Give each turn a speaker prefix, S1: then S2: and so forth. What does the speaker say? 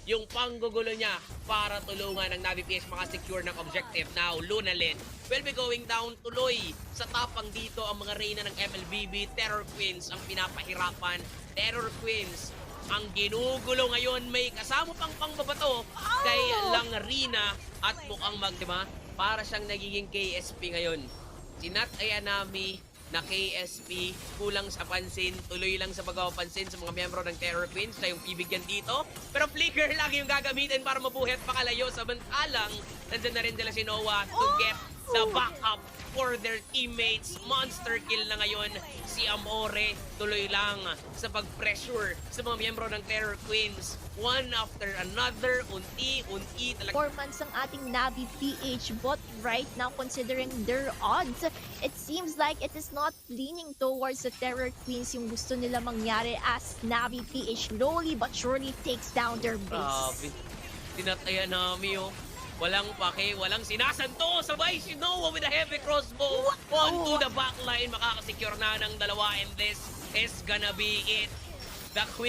S1: yung panggugulo niya para tulungan ng Navi PS makasecure ng objective. Now, Lunalin will be going down tuloy. Sa tapang dito ang mga reyna ng MLBB. Terror Queens ang pinapahirapan. Terror Queens ang ginugulo ngayon. May kasama pang pangbabato kay Langarina at mukhang diba? Para siyang nagiging KSP ngayon. Si Nat Ayanami na KSP, kulang sa pansin, tuloy lang sa pagpapansin sa mga miyembro ng Terror Queens na yung bibigyan dito. Pero flicker lang yung gagamitin para mabuhay at pakalayo. Samantalang, nandyan na rin sila si Noah to get the backup for their teammates. Monster kill na ngayon si Amore. Tuloy lang sa pag-pressure sa mga miyembro ng Terror Queens. One after another, unti-unti talaga.
S2: Performance ng ating Navi PH, but right now, considering their odds, it seems like it is not leaning towards the Terror Queens yung gusto nila mangyari as Navi PH slowly but surely takes down their base.
S1: Tinataya namin oh. Walang pake, walang sinasanto. Sabay si Noah with a heavy crossbow. Onto the backline, makakasecure na ng dalawa, and this is gonna be it. The Queen